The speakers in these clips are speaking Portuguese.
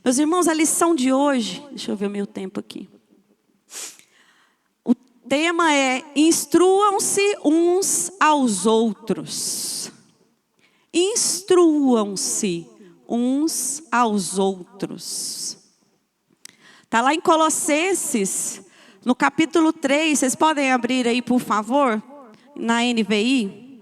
Meus irmãos, a lição de hoje, deixa eu ver o meu tempo aqui. O tema é: instruam-se uns aos outros. Instruam-se uns aos outros. Está lá em Colossenses, no capítulo 3, vocês podem abrir aí, por favor, na NVI.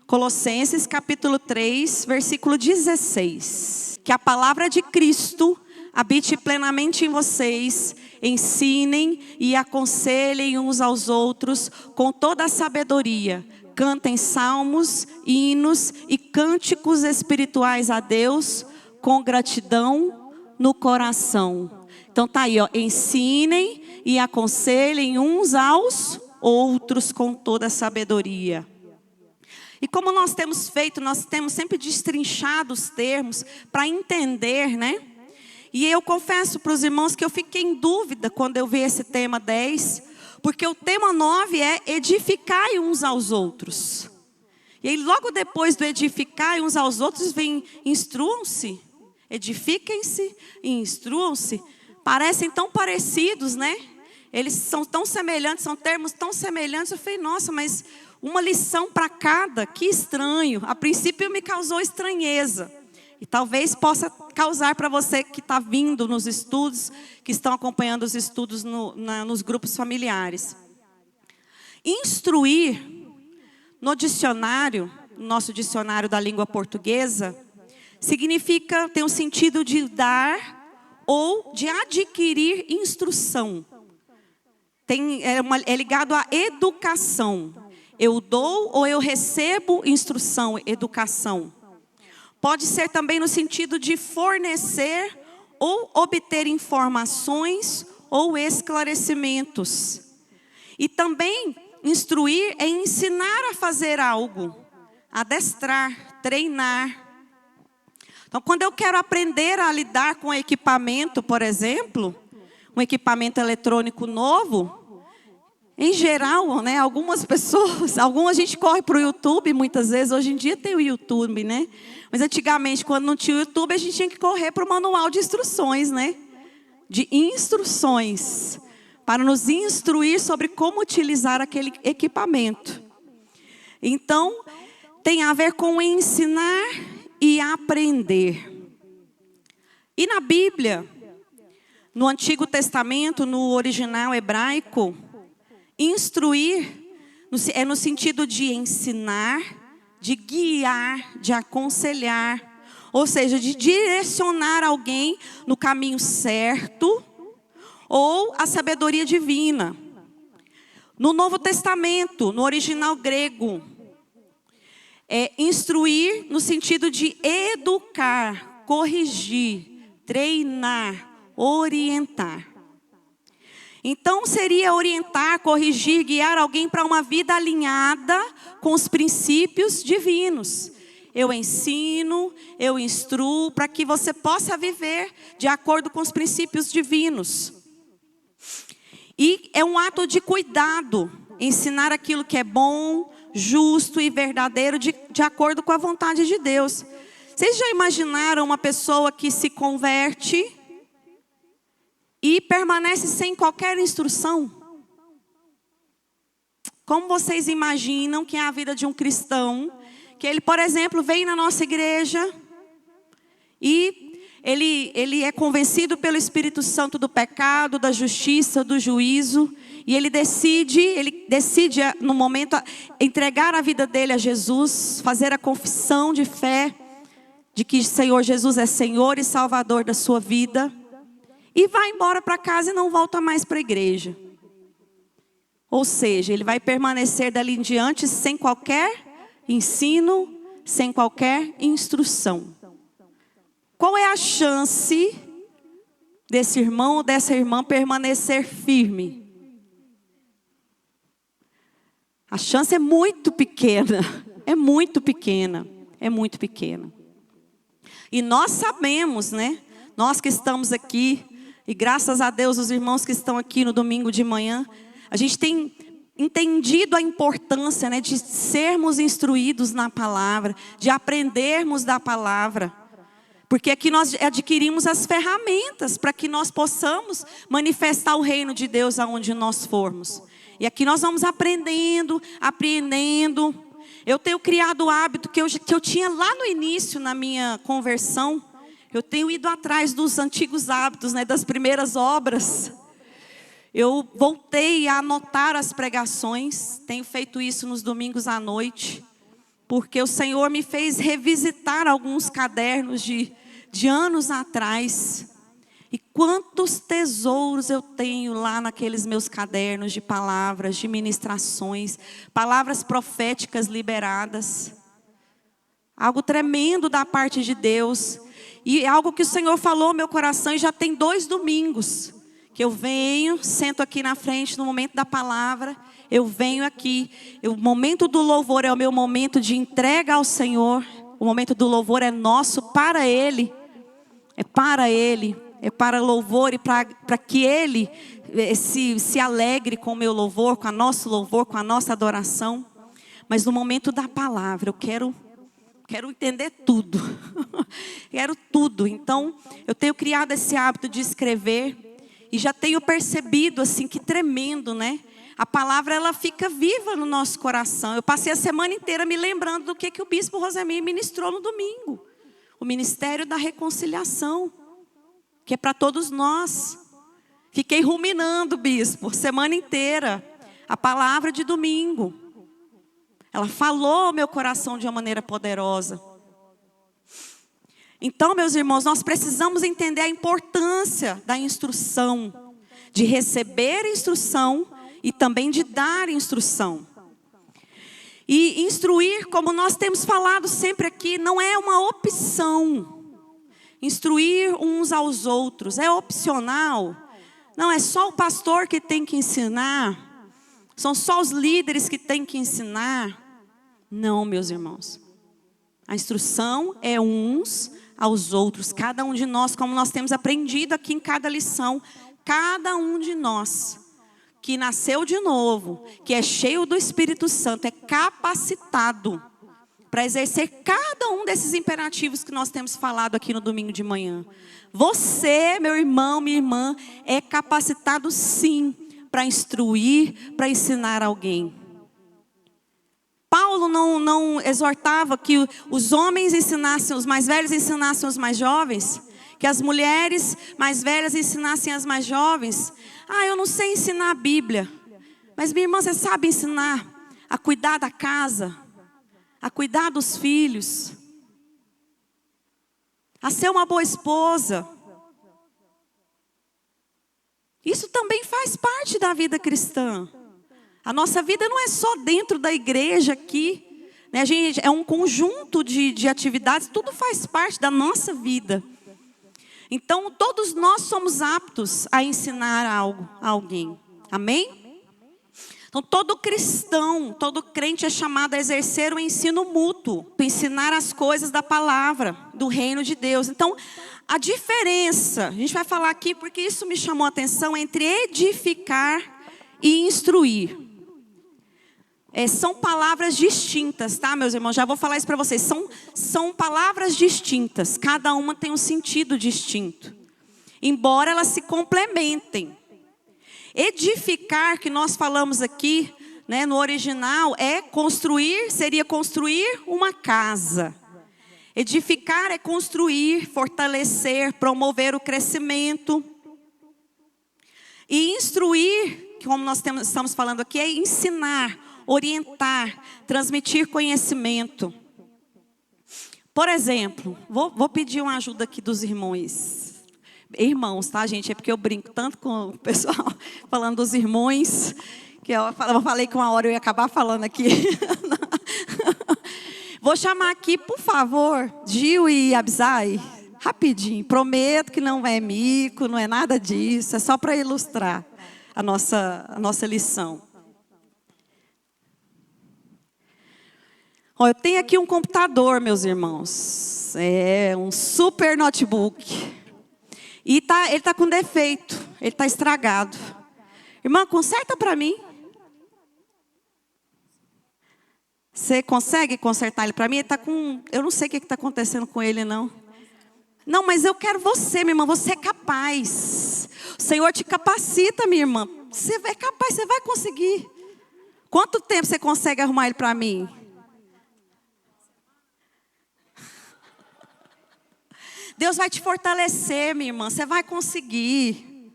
Colossenses, capítulo 3, versículo 16. Que a palavra de Cristo habite plenamente em vocês, ensinem e aconselhem uns aos outros com toda a sabedoria. Cantem salmos, hinos e cânticos espirituais a Deus com gratidão no coração. Então tá aí, ó, ensinem e aconselhem uns aos outros com toda a sabedoria. E como nós temos feito, nós temos sempre destrinchado os termos para entender, né? E eu confesso para os irmãos que eu fiquei em dúvida quando eu vi esse tema 10, porque o tema 9 é edificai uns aos outros. E aí logo depois do edificai uns aos outros vem instruam-se, edifiquem-se e instruam-se. Parecem tão parecidos, né? Eles são tão semelhantes, são termos tão semelhantes. Eu falei, nossa, mas uma lição para cada, que estranho. A princípio me causou estranheza. E talvez possa causar para você que está vindo nos estudos, que estão acompanhando os estudos nos grupos familiares. Instruir, no dicionário, nosso dicionário da língua portuguesa, significa, tem o sentido de dar ou de adquirir instrução. É ligado à educação. Eu dou ou eu recebo instrução, educação. Pode ser também no sentido de fornecer ou obter informações ou esclarecimentos. E também instruir é ensinar a fazer algo, adestrar, treinar. Então, quando eu quero aprender a lidar com equipamento, por exemplo, um equipamento eletrônico novo, em geral, né, algumas a gente corre para o YouTube, muitas vezes, hoje em dia tem o YouTube, né? Mas antigamente, quando não tinha o YouTube, a gente tinha que correr para o manual de instruções, né? De instruções, para nos instruir sobre como utilizar aquele equipamento. Então, tem a ver com ensinar e aprender. E na Bíblia, no Antigo Testamento, no original hebraico, instruir é no sentido de ensinar, de guiar, de aconselhar, ou seja, de direcionar alguém no caminho certo ou a sabedoria divina. No Novo Testamento, no original grego, é instruir no sentido de educar, corrigir, treinar, orientar. Então seria orientar, corrigir, guiar alguém para uma vida alinhada com os princípios divinos. Eu ensino, eu instruo para que você possa viver de acordo com os princípios divinos. E é um ato de cuidado, ensinar aquilo que é bom, justo e verdadeiro de acordo com a vontade de Deus. Vocês já imaginaram uma pessoa que se converte e permanece sem qualquer instrução? Como vocês imaginam que é a vida de um cristão, que ele, por exemplo, vem na nossa igreja e ele é convencido pelo Espírito Santo do pecado, da justiça, do juízo, e ele decide no momento entregar a vida dele a Jesus, fazer a confissão de fé de que o Senhor Jesus é Senhor e Salvador da sua vida, e vai embora para casa e não volta mais para a igreja. Ou seja, ele vai permanecer dali em diante sem qualquer ensino, sem qualquer instrução. Qual é a chance desse irmão ou dessa irmã permanecer firme? A chance é muito pequena, é muito pequena, é muito pequena. E nós sabemos, né? Nós que estamos aqui, e graças a Deus os irmãos que estão aqui no domingo de manhã, a gente tem entendido a importância, né, de sermos instruídos na palavra, de aprendermos da palavra. Porque aqui nós adquirimos as ferramentas para que nós possamos manifestar o reino de Deus aonde nós formos. E aqui nós vamos aprendendo, apreendendo. Eu tenho criado o hábito que eu tinha lá no início, na minha conversão. Eu tenho ido atrás dos antigos hábitos, né, das primeiras obras. Eu voltei a anotar as pregações. Tenho feito isso nos domingos à noite. Porque o Senhor me fez revisitar alguns cadernos de anos atrás. E quantos tesouros eu tenho lá naqueles meus cadernos de palavras, de ministrações, palavras proféticas liberadas. Algo tremendo da parte de Deus. E algo que o Senhor falou no meu coração, e já tem 2 domingos, que eu venho, sento aqui na frente no momento da palavra, eu venho aqui, o momento do louvor é o meu momento de entrega ao Senhor, o momento do louvor é nosso para Ele, é para louvor e para que Ele se alegre com o meu louvor, com o nosso louvor, com a nossa adoração. Mas no momento da palavra, eu quero entender tudo. Quero tudo. Então, eu tenho criado esse hábito de escrever. E já tenho percebido, assim, que tremendo, né? A palavra, ela fica viva no nosso coração. Eu passei a semana inteira me lembrando do que o bispo Rosemir ministrou no domingo. O ministério da reconciliação. Que é para todos nós. Fiquei ruminando, bispo, semana inteira. A palavra de domingo. Ela falou ao meu coração de uma maneira poderosa. Então, meus irmãos, nós precisamos entender a importância da instrução. De receber instrução e também de dar instrução. E instruir, como nós temos falado sempre aqui, não é uma opção. Instruir uns aos outros é opcional. Não é só o pastor que tem que ensinar. São só os líderes que têm que ensinar. Não, meus irmãos. A instrução é uns aos outros. Cada um de nós, como nós temos aprendido aqui em cada lição. Cada um de nós que nasceu de novo, que é cheio do Espírito Santo, é capacitado para exercer cada um desses imperativos que nós temos falado aqui no domingo de manhã. Você, meu irmão, minha irmã, é capacitado sim para instruir, para ensinar alguém. Paulo não exortava que os homens ensinassem, os mais velhos ensinassem os mais jovens, que as mulheres mais velhas ensinassem as mais jovens. Eu não sei ensinar a Bíblia, mas minha irmã, você sabe ensinar a cuidar da casa, a cuidar dos filhos, a ser uma boa esposa. Isso também faz parte da vida cristã. A nossa vida não é só dentro da igreja aqui, né? A gente é um conjunto de atividades, tudo faz parte da nossa vida. Então, todos nós somos aptos a ensinar algo a alguém. Amém? Então, todo cristão, todo crente é chamado a exercer o ensino mútuo, para ensinar as coisas da palavra, do reino de Deus. Então, a diferença, a gente vai falar aqui porque isso me chamou a atenção, entre edificar e instruir. São palavras distintas, tá, meus irmãos? Já vou falar isso para vocês. São palavras distintas, cada uma tem um sentido distinto, embora elas se complementem. Edificar, que nós falamos aqui, né, no original, seria construir uma casa. Edificar é construir, fortalecer, promover o crescimento. E instruir, como nós estamos falando aqui, é ensinar, orientar, transmitir conhecimento. Por exemplo, vou pedir uma ajuda aqui dos irmãos. Irmãos, tá, gente? É porque eu brinco tanto com o pessoal falando dos irmãos, que eu falei que uma hora eu ia acabar falando aqui. Vou chamar aqui, por favor, Gil e Abzai, rapidinho. Prometo que não é mico, não é nada disso, é só para ilustrar a nossa lição. Eu tenho aqui um computador, meus irmãos. É um super notebook. E ele está com defeito, ele está estragado. Irmã, conserta para mim. Você consegue consertar ele para mim? Ele está com... Eu não sei o que está acontecendo com ele, não. Não, mas eu quero você, minha irmã, você é capaz. O Senhor te capacita, minha irmã. Você é capaz, você vai conseguir. Quanto tempo você consegue arrumar ele para mim? Deus vai te fortalecer, minha irmã, você vai conseguir.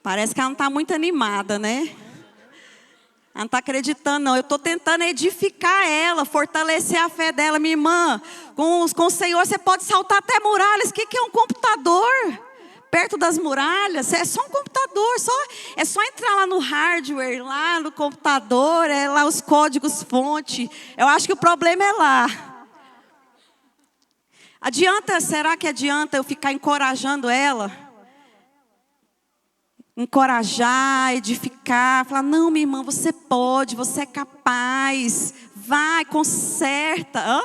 Parece que ela não está muito animada, né? Ela não está acreditando, não. Eu estou tentando edificar ela, fortalecer a fé dela. Minha irmã, com o Senhor você pode saltar até muralhas. O que é um computador? Perto das muralhas, é só um computador. É só entrar lá no hardware, lá no computador, é lá os códigos fonte. Eu acho que o problema é lá. Será que adianta eu ficar encorajando ela? Encorajar, edificar, falar, não, minha irmã, você pode, você é capaz, vai, conserta.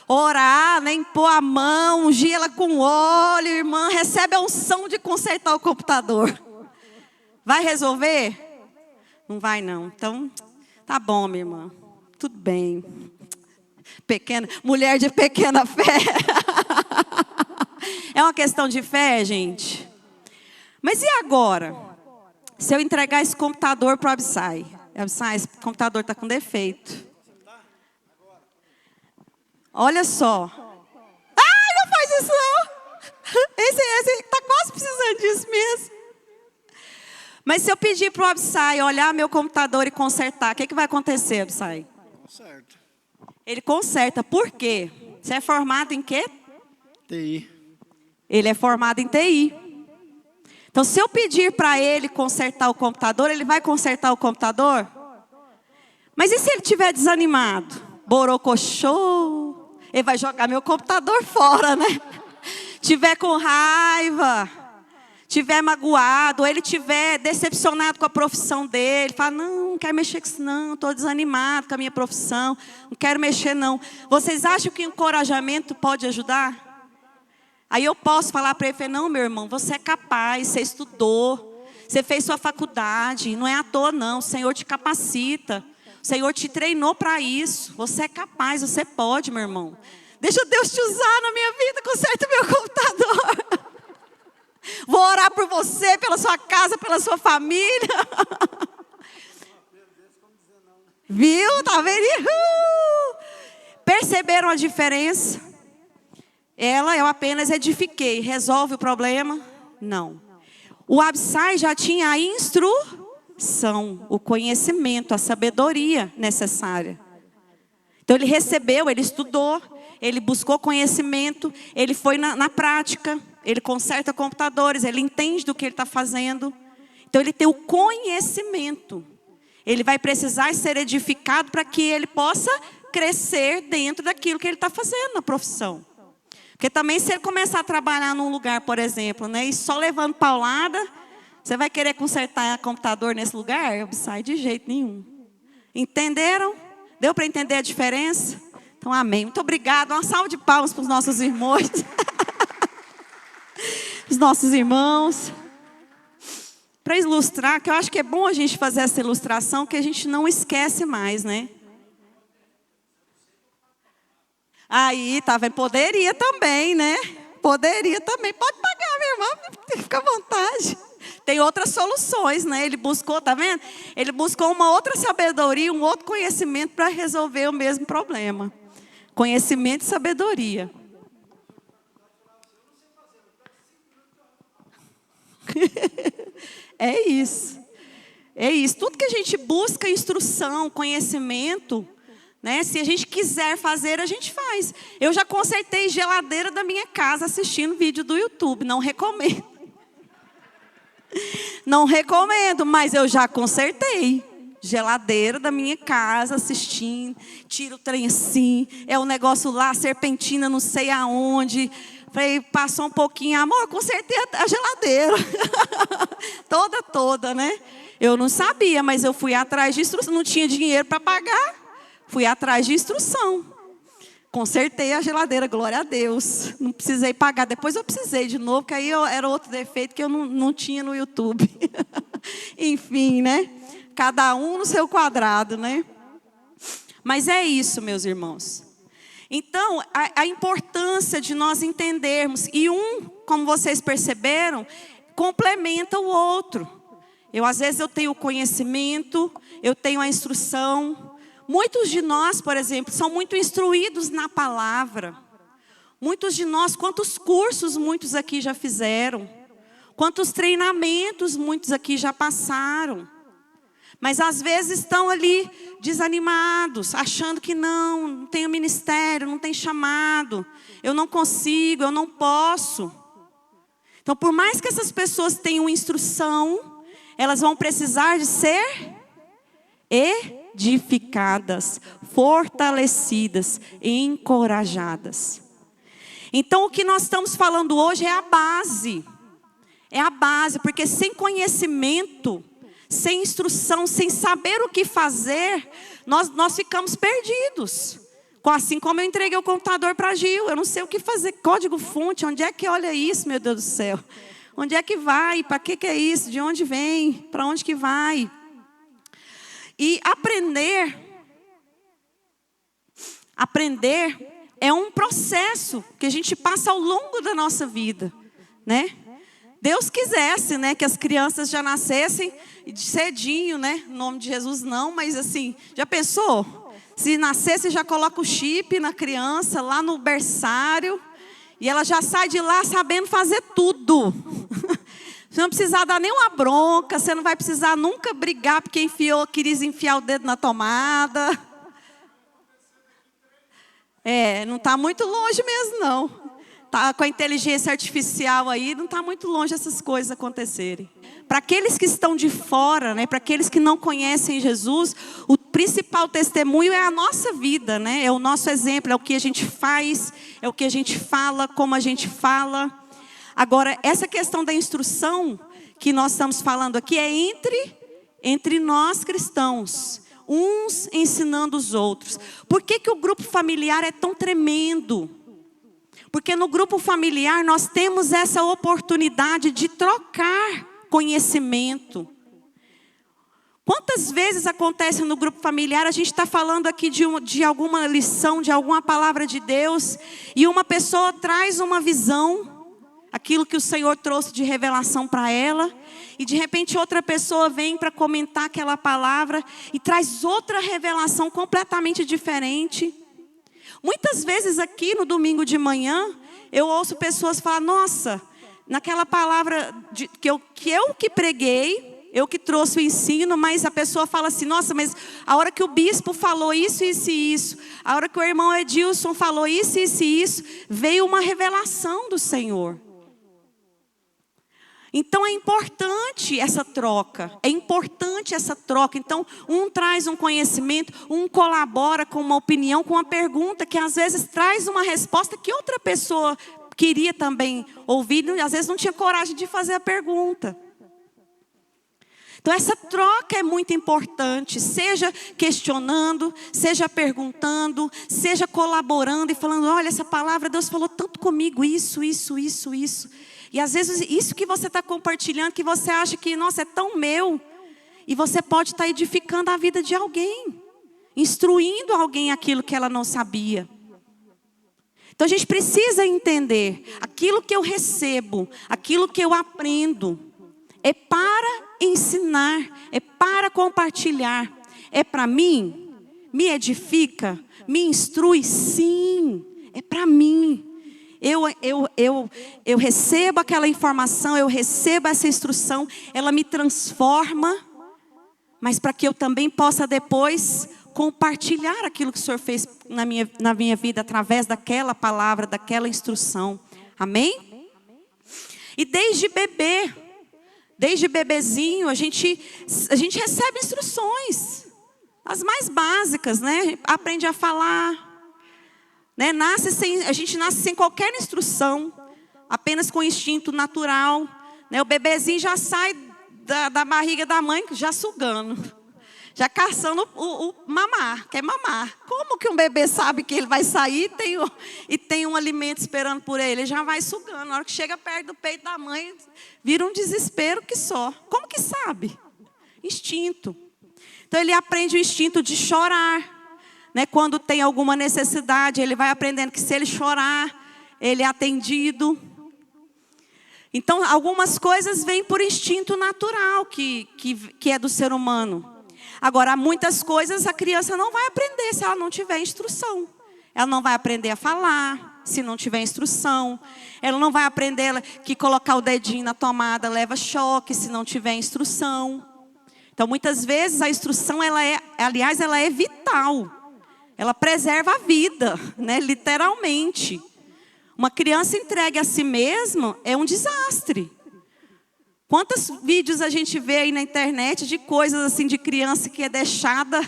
Orar, né, impor a mão, ungir ela com óleo, irmã, recebe a unção de consertar o computador. Vai resolver? Não vai não, então, tá bom, minha irmã, tudo bem. Mulher de pequena fé. É uma questão de fé, gente. Mas e agora? Se eu entregar esse computador para o Absai? Absai, esse computador está com defeito. Olha só. Não faz isso não. Esse está quase precisando disso mesmo. Mas se eu pedir para o Absai olhar meu computador e consertar, o que vai acontecer, Absai? Conserta. Ele conserta. Por quê? Você é formado em quê? TI. Ele é formado em TI. Então, se eu pedir para ele consertar o computador, ele vai consertar o computador? Mas e se ele estiver desanimado? Borocochô. Ele vai jogar meu computador fora, né? Tiver com raiva, tiver magoado, ou ele tiver decepcionado com a profissão dele, fala, não quero mexer com isso não, estou desanimado com a minha profissão, não quero mexer não. Vocês acham que o encorajamento pode ajudar? Aí eu posso falar para ele, não, meu irmão, você é capaz, você estudou, você fez sua faculdade, não é à toa não, o Senhor te capacita, o Senhor te treinou para isso, você é capaz, você pode, meu irmão. Deixa Deus te usar na minha vida, conserta meu computador. Vou orar por você, pela sua casa, pela sua família. Viu? Tá vendo? Perceberam a diferença? Eu apenas edifiquei. Resolve o problema? Não. O Absai já tinha a instrução, o conhecimento, a sabedoria necessária. Então ele recebeu, ele estudou, ele buscou conhecimento, ele foi na prática, ele conserta computadores, ele entende do que ele está fazendo. Então ele tem o conhecimento. Ele vai precisar ser edificado para que ele possa crescer dentro daquilo que ele está fazendo na profissão. Porque também se ele começar a trabalhar num lugar, por exemplo, né, e só levando paulada, você vai querer consertar computador nesse lugar? Eu sai de jeito nenhum. Entenderam? Deu para entender a diferença? Então, amém. Muito obrigada. Uma salva de palmas para os nossos irmãos. Os nossos irmãos. Para ilustrar, que eu acho que é bom a gente fazer essa ilustração, que a gente não esquece mais, né? Aí, tá vendo? Poderia também, né? Poderia também. Pode pagar, minha irmã. Fica à vontade. Tem outras soluções, né? Ele buscou, tá vendo? Ele buscou uma outra sabedoria, um outro conhecimento para resolver o mesmo problema. Conhecimento e sabedoria. É isso. É isso. Tudo que a gente busca, instrução, conhecimento, né? Se a gente quiser fazer, a gente faz. Eu já consertei geladeira da minha casa assistindo vídeo do YouTube. Não recomendo. Não recomendo, mas eu já consertei. Geladeira da minha casa assistindo. Tira o trem assim. É o negócio lá, serpentina não sei aonde. Falei, passou um pouquinho. Amor, consertei a geladeira. Toda, né? Eu não sabia, mas eu fui atrás de instrução. Não tinha dinheiro para pagar. Fui atrás de instrução. Consertei a geladeira, glória a Deus. Não precisei pagar. Depois eu precisei de novo, porque aí era outro defeito que eu não tinha no YouTube. Enfim, né? Cada um no seu quadrado, né? Mas é isso, meus irmãos. Então, a importância de nós entendermos, e como vocês perceberam, complementa o outro. Às vezes eu tenho o conhecimento, eu tenho a instrução. Muitos de nós, por exemplo, são muito instruídos na palavra. Muitos de nós, quantos cursos muitos aqui já fizeram? Quantos treinamentos muitos aqui já passaram? Mas às vezes estão ali desanimados, achando que não tenho ministério, não tem chamado, eu não consigo, eu não posso. Então, por mais que essas pessoas tenham instrução, elas vão precisar de ser edificadas, fortalecidas, encorajadas. Então, o que nós estamos falando hoje é a base. É a base, porque sem conhecimento, sem instrução, sem saber o que fazer, nós ficamos perdidos. Assim como eu entreguei o computador para Gil, eu não sei o que fazer, código-fonte, onde é que olha isso, meu Deus do céu? Onde é que vai? Para que é isso? De onde vem? Para onde que vai? E aprender é um processo que a gente passa ao longo da nossa vida, né? Deus quisesse, né, que as crianças já nascessem cedinho, né? Em nome de Jesus não, mas assim, já pensou? Se nascesse, já coloca o chip na criança, lá no berçário, e ela já sai de lá sabendo fazer tudo. Você não precisa dar nenhuma bronca, você não vai precisar nunca brigar porque quis enfiar o dedo na tomada. Não está muito longe mesmo, não. Tá com a inteligência artificial aí, não está muito longe essas coisas acontecerem. Para aqueles que estão de fora, né, para aqueles que não conhecem Jesus, o principal testemunho é a nossa vida, né? É o nosso exemplo, é o que a gente faz, é o que a gente fala, como a gente fala. Agora, essa questão da instrução que nós estamos falando aqui é entre nós cristãos, uns ensinando os outros. Por que o grupo familiar é tão tremendo? Porque no grupo familiar nós temos essa oportunidade de trocar conhecimento. Quantas vezes acontece no grupo familiar, a gente está falando aqui de alguma lição, de alguma palavra de Deus, e uma pessoa traz uma visão, aquilo que o Senhor trouxe de revelação para ela, e de repente outra pessoa vem para comentar aquela palavra e traz outra revelação completamente diferente. Muitas vezes aqui no domingo de manhã, eu ouço pessoas falar, nossa, naquela palavra que eu preguei, eu que trouxe o ensino, mas a pessoa fala assim, nossa, mas a hora que o bispo falou isso, isso e isso, a hora que o irmão Edilson falou isso, isso e isso, veio uma revelação do Senhor. Então é importante essa troca, Então um traz um conhecimento, um colabora com uma opinião, com uma pergunta que às vezes traz uma resposta que outra pessoa queria também ouvir, e às vezes não tinha coragem de fazer a pergunta. Então essa troca é muito importante, seja questionando, seja perguntando, seja colaborando e falando, olha, essa palavra, Deus falou tanto comigo, isso. E às vezes isso que você está compartilhando, que você acha que, nossa, é tão meu, e você pode estar edificando a vida de alguém, instruindo alguém aquilo que ela não sabia. Então a gente precisa entender, aquilo que eu recebo, aquilo que eu aprendo, é para ensinar, é para compartilhar, é para mim, me edifica, me instrui, sim, é para mim. Eu recebo aquela informação, eu recebo essa instrução, ela me transforma, mas para que eu também possa depois compartilhar aquilo que o Senhor fez na minha vida, através daquela palavra, daquela instrução. Amém? E desde bebezinho, a gente recebe instruções, as mais básicas, né? Aprende a falar, né? A gente nasce sem qualquer instrução, apenas com instinto natural, né? O bebezinho já sai da barriga da mãe já sugando, já caçando o mamar, quer mamar. Como que um bebê sabe que ele vai sair e tem um alimento esperando por ele? Ele já vai sugando. Na hora que chega perto do peito da mãe, vira um desespero que só. Como que sabe? Instinto. Então ele aprende o instinto de chorar, né? Quando tem alguma necessidade, ele vai aprendendo que se ele chorar, ele é atendido. Então, algumas coisas vêm por instinto natural, que é do ser humano. Agora, muitas coisas a criança não vai aprender se ela não tiver instrução. Ela não vai aprender a falar se não tiver instrução. Ela não vai aprender que colocar o dedinho na tomada leva choque se não tiver instrução. Então, muitas vezes, a instrução, ela é vital. Ela preserva a vida, né? Literalmente. Uma criança entregue a si mesma é um desastre. Quantos vídeos a gente vê aí na internet de coisas assim de criança que é deixada,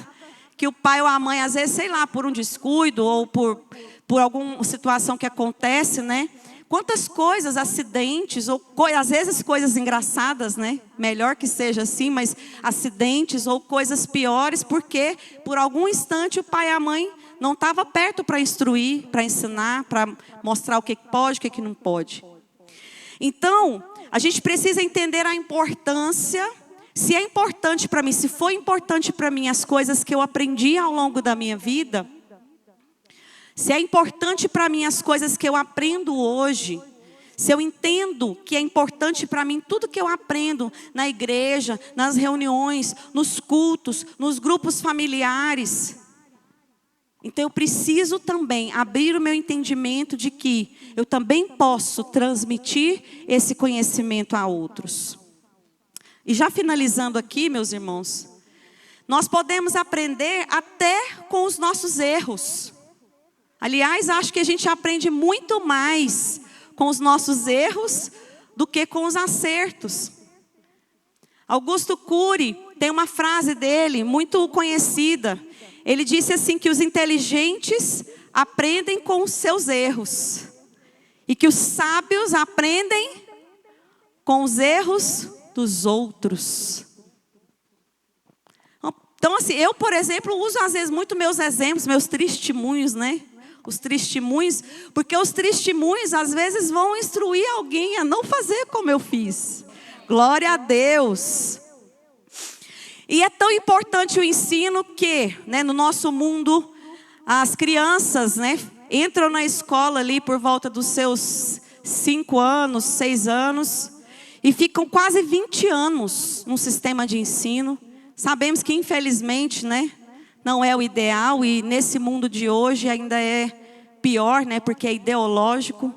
que o pai ou a mãe, às vezes, sei lá, por um descuido ou por alguma situação que acontece, né? Quantas coisas, acidentes, ou às vezes coisas engraçadas, né? Melhor que seja assim, mas acidentes ou coisas piores, porque por algum instante o pai e a mãe não estavam perto para instruir, para ensinar, para mostrar o que pode, o que não pode. Então, a gente precisa entender a importância, se é importante para mim, se foi importante para mim as coisas que eu aprendi ao longo da minha vida, se é importante para mim as coisas que eu aprendo hoje, se eu entendo que é importante para mim tudo que eu aprendo na igreja, nas reuniões, nos cultos, nos grupos familiares. Então eu preciso também abrir o meu entendimento de que eu também posso transmitir esse conhecimento a outros. E já finalizando aqui, meus irmãos, nós podemos aprender até com os nossos erros. Aliás, acho que a gente aprende muito mais com os nossos erros do que com os acertos. Augusto Cury tem uma frase dele muito conhecida. Ele disse assim que os inteligentes aprendem com os seus erros e que os sábios aprendem com os erros dos outros. Então, assim, eu, por exemplo, uso às vezes muito meus exemplos, meus testemunhos, né? Os testemunhos, porque os testemunhos às vezes vão instruir alguém a não fazer como eu fiz. Glória a Deus. E é tão importante o ensino que, né, no nosso mundo, as crianças, né, entram na escola ali por volta dos seus 5 anos, 6 anos, e ficam quase 20 anos no sistema de ensino. Sabemos que, infelizmente, né, não é o ideal, e nesse mundo de hoje ainda é pior, né, porque é ideológico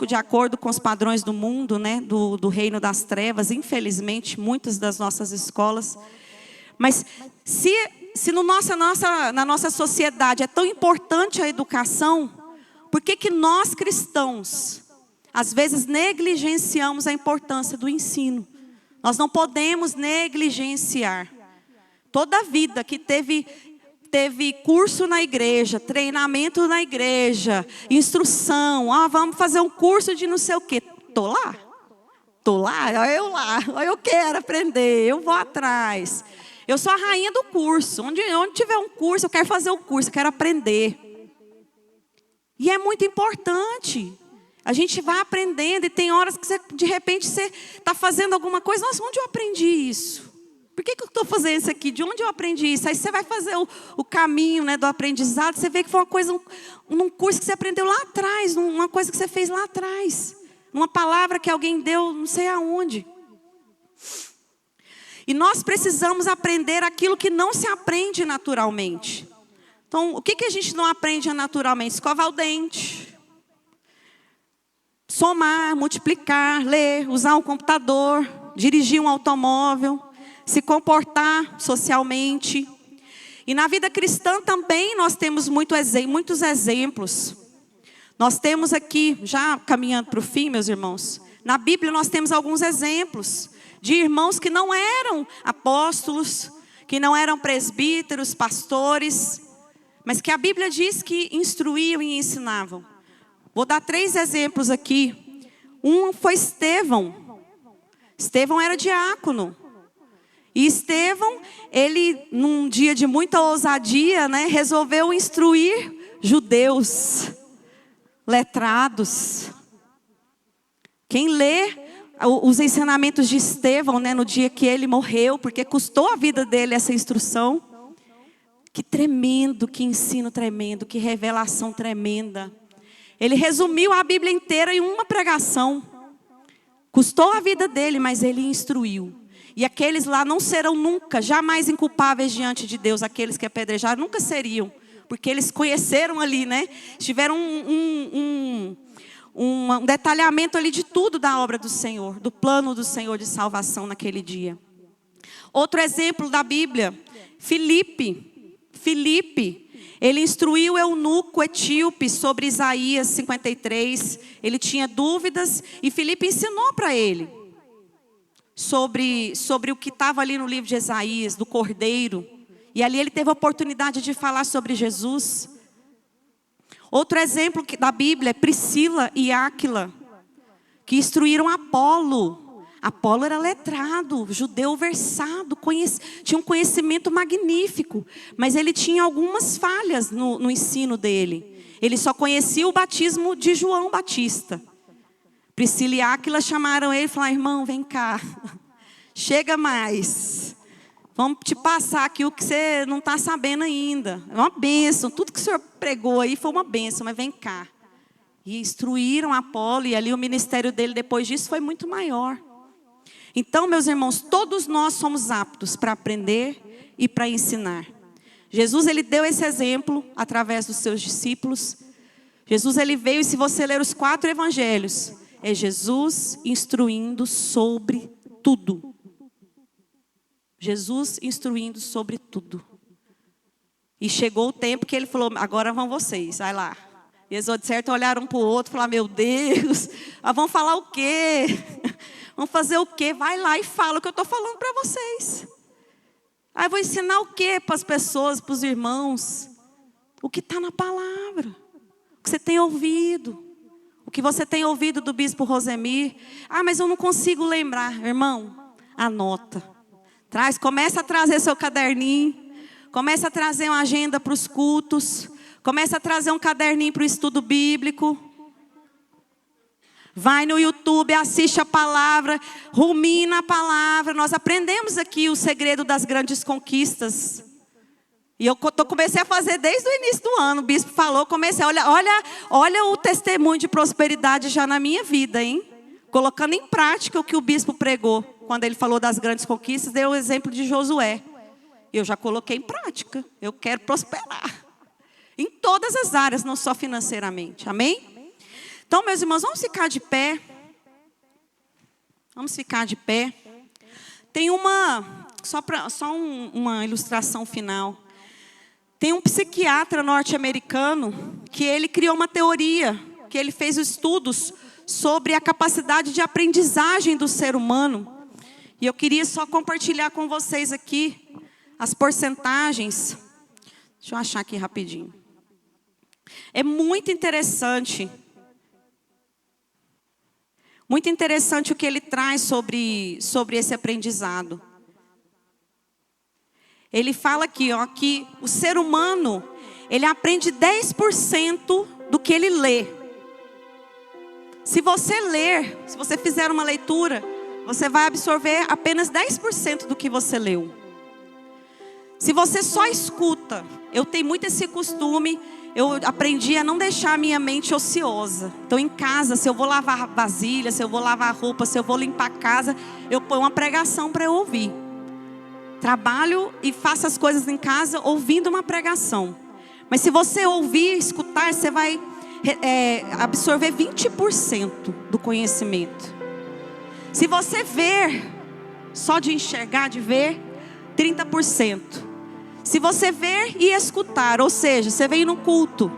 de acordo com os padrões do mundo, né, do reino das trevas, infelizmente, muitas das nossas escolas. Mas se na nossa sociedade é tão importante a educação, por que nós cristãos, às vezes, negligenciamos a importância do ensino? Nós não podemos negligenciar. Toda a vida que teve curso na igreja, treinamento na igreja, instrução, vamos fazer um curso de não sei o quê. Estou lá, eu quero aprender, eu vou atrás. Eu sou a rainha do curso, onde tiver um curso, eu quero fazer o curso, eu quero aprender. E é muito importante, a gente vai aprendendo e tem horas que de repente você está fazendo alguma coisa, nossa, onde eu aprendi isso? Por que eu estou fazendo isso aqui? De onde eu aprendi isso? Aí você vai fazer o caminho, né, do aprendizado. Você vê que foi uma coisa, num curso que você aprendeu lá atrás. Uma coisa que você fez lá atrás. Uma palavra que alguém deu não sei aonde. E nós precisamos aprender aquilo que não se aprende naturalmente. Então, o que a gente não aprende naturalmente? Escovar o dente. Somar, multiplicar, ler, usar um computador, dirigir um automóvel, se comportar socialmente. E na vida cristã também nós temos muitos exemplos. Nós temos aqui, já caminhando para o fim, meus irmãos, na Bíblia nós temos alguns exemplos de irmãos que não eram apóstolos, que não eram presbíteros, pastores, mas que a Bíblia diz que instruíam e ensinavam. Vou dar 3 exemplos aqui. Um foi Estevão. Estevão era diácono. E Estevão, ele, num dia de muita ousadia, né, resolveu instruir judeus, letrados. Quem lê os ensinamentos de Estevão, né, no dia que ele morreu, porque custou a vida dele essa instrução. Que tremendo, que ensino tremendo, que revelação tremenda. Ele resumiu a Bíblia inteira em uma pregação. Custou a vida dele, mas ele instruiu. E aqueles lá não serão nunca, jamais inculpáveis diante de Deus. Aqueles que apedrejaram nunca seriam. Porque eles conheceram ali, né? Tiveram um detalhamento ali de tudo da obra do Senhor. Do plano do Senhor de salvação naquele dia. Outro exemplo da Bíblia. Filipe, ele instruiu o eunuco etíope sobre Isaías 53. Ele tinha dúvidas e Filipe ensinou para ele sobre o que estava ali no livro de Isaías, do Cordeiro. E ali ele teve a oportunidade de falar sobre Jesus. Outro exemplo da Bíblia é Priscila e Áquila, que instruíram Apolo. Apolo era letrado, judeu versado, tinha um conhecimento magnífico, mas ele tinha algumas falhas no ensino dele. Ele só conhecia o batismo de João Batista. Priscila e Áquila chamaram ele e falaram: irmão, vem cá, chega mais. Vamos te passar aqui o que você não está sabendo ainda. É uma bênção, tudo que o senhor pregou aí foi uma bênção, mas vem cá. E instruíram Apolo, e ali o ministério dele depois disso foi muito maior. Então, meus irmãos, todos nós somos aptos para aprender e para ensinar. Jesus, ele deu esse exemplo através dos seus discípulos. Jesus, ele veio, e se você ler os 4 evangelhos, é Jesus instruindo sobre tudo. Jesus instruindo sobre tudo. E chegou o tempo que ele falou: agora vão vocês, vai lá. E eles de certo olharam um para o outro e falaram: meu Deus, vão falar o quê? Vão fazer o quê? Vai lá e fala o que eu estou falando para vocês. Aí vou ensinar o quê para as pessoas, para os irmãos? O que está na palavra. O que você tem ouvido. O que você tem ouvido do bispo Rosemir. Mas eu não consigo lembrar. Irmão, anota. Começa a trazer seu caderninho. Começa a trazer uma agenda para os cultos. Começa a trazer um caderninho para o estudo bíblico. Vai no YouTube, assiste a palavra, rumina a palavra. Nós aprendemos aqui o segredo das grandes conquistas. E eu comecei a fazer desde o início do ano. O bispo falou, comecei, olha o testemunho de prosperidade já na minha vida, hein? Colocando em prática o que o bispo pregou. Quando ele falou das grandes conquistas, deu o exemplo de Josué. Eu já coloquei em prática. Eu quero prosperar. Em todas as áreas, não só financeiramente. Amém? Então, meus irmãos, vamos ficar de pé. Vamos ficar de pé. Tem uma ilustração final. Tem um psiquiatra norte-americano que ele criou uma teoria, que ele fez estudos sobre a capacidade de aprendizagem do ser humano. E eu queria só compartilhar com vocês aqui as porcentagens. Deixa eu achar aqui rapidinho. É muito interessante. Muito interessante o que ele traz sobre esse aprendizado. Ele fala aqui, que o ser humano, ele aprende 10% do que ele lê. Se você ler, se você fizer uma leitura, você vai absorver apenas 10% do que você leu. Se você só escuta, eu tenho muito esse costume, eu aprendi a não deixar a minha mente ociosa. Então, em casa, se eu vou lavar vasilha, se eu vou lavar roupa, se eu vou limpar a casa, eu ponho uma pregação para eu ouvir. Trabalho e faço as coisas em casa ouvindo uma pregação. Mas se você ouvir, escutar, você vai absorver 20% do conhecimento. Se você ver, só de enxergar, de ver, 30%. Se você ver e escutar, ou seja, você vem no culto,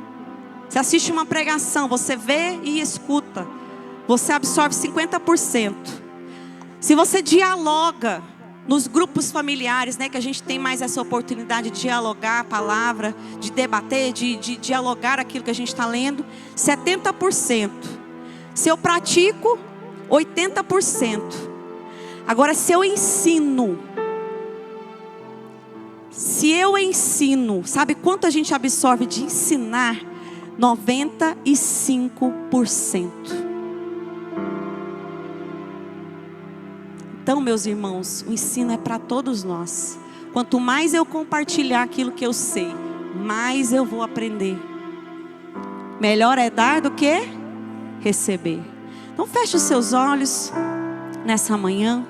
você assiste uma pregação, você vê e escuta, você absorve 50%. Se você dialoga nos grupos familiares, né, que a gente tem mais essa oportunidade de dialogar a palavra, de debater, de dialogar aquilo que a gente está lendo, 70%. Se eu pratico, 80%. Agora, se eu ensino, sabe quanto a gente absorve de ensinar? 95%. Então, meus irmãos, o ensino é para todos nós. Quanto mais eu compartilhar aquilo que eu sei, mais eu vou aprender. Melhor é dar do que receber. Então feche os seus olhos nessa manhã.